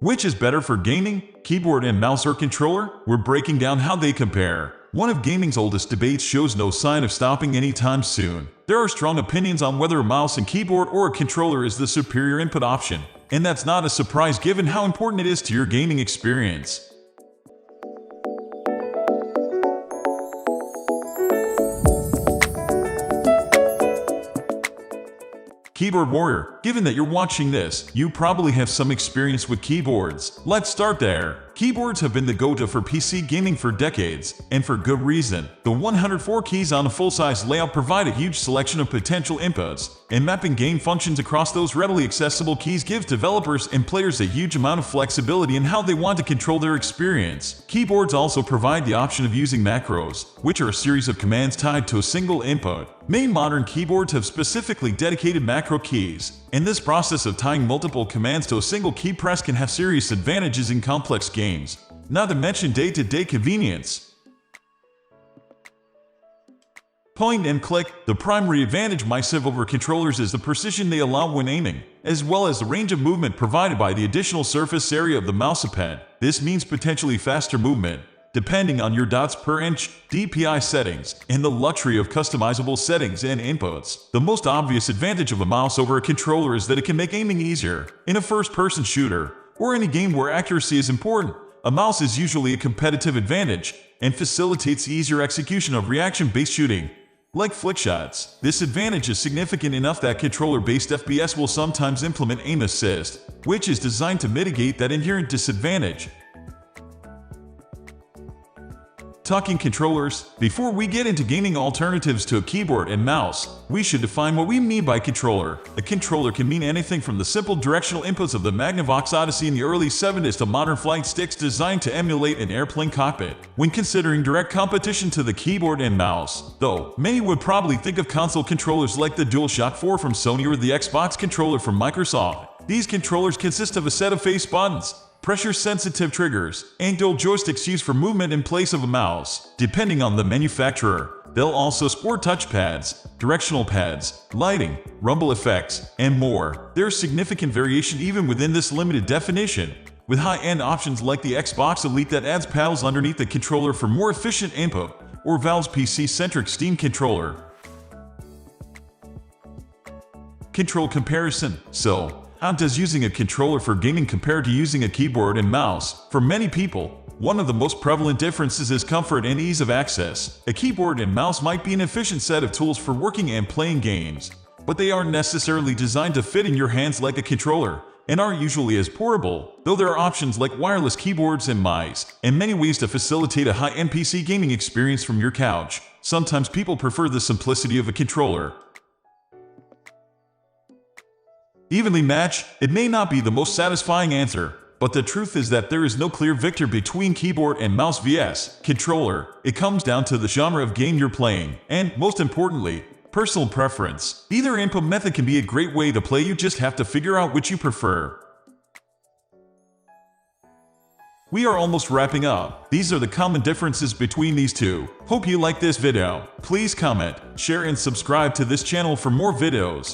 Which is better for gaming, keyboard and mouse or controller? We're breaking down how they compare. One of gaming's oldest debates shows no sign of stopping anytime soon. There are strong opinions on whether a mouse and keyboard or a controller is the superior input option. And that's not a surprise given how important it is to your gaming experience. Keyboard warrior, given that you're watching this, you probably have some experience with keyboards. Let's start there. Keyboards have been the go-to for PC gaming for decades, and for good reason. The 104 keys on a full-size layout provide a huge selection of potential inputs, and mapping game functions across those readily accessible keys gives developers and players a huge amount of flexibility in how they want to control their experience. Keyboards also provide the option of using macros, which are a series of commands tied to a single input. Many modern keyboards have specifically dedicated macro keys, and this process of tying multiple commands to a single key press can have serious advantages in complex games, not to mention day-to-day convenience. Point and click. The primary advantage mice have over controllers is the precision they allow when aiming, as well as the range of movement provided by the additional surface area of the mousepad. This means potentially faster movement, depending on your dots per inch, DPI settings, and the luxury of customizable settings and inputs. The most obvious advantage of a mouse over a controller is that it can make aiming easier. In a first-person shooter, or any game where accuracy is important, a mouse is usually a competitive advantage and facilitates easier execution of reaction-based shooting, like flickshots. This advantage is significant enough that controller-based FPS will sometimes implement aim assist, which is designed to mitigate that inherent disadvantage. Talking controllers, before we get into gaming alternatives to a keyboard and mouse, we should define what we mean by controller. A controller can mean anything from the simple directional inputs of the Magnavox Odyssey in the early 70s to modern flight sticks designed to emulate an airplane cockpit. When considering direct competition to the keyboard and mouse, though, many would probably think of console controllers like the DualShock 4 from Sony or the Xbox controller from Microsoft. These controllers consist of a set of face buttons, pressure-sensitive triggers, and dual joysticks used for movement in place of a mouse. Depending on the manufacturer, they'll also sport touchpads, directional pads, lighting, rumble effects, and more. There's significant variation even within this limited definition, with high-end options like the Xbox Elite that adds paddles underneath the controller for more efficient input, or Valve's PC-centric Steam controller. Control comparison. So, how does using a controller for gaming compare to using a keyboard and mouse? For many people, one of the most prevalent differences is comfort and ease of access. A keyboard and mouse might be an efficient set of tools for working and playing games, but they aren't necessarily designed to fit in your hands like a controller, and aren't usually as portable, though there are options like wireless keyboards and mice, and many ways to facilitate a high-end PC gaming experience from your couch. Sometimes people prefer the simplicity of a controller. Evenly match. It may not be the most satisfying answer, but the truth is that there is no clear victor between keyboard and mouse vs. controller. It comes down to the genre of game you're playing, and, most importantly, personal preference. Either input method can be a great way to play, you just have to figure out which you prefer. We are almost wrapping up. These are the common differences between these two. Hope you like this video. Please comment, share and subscribe to this channel for more videos.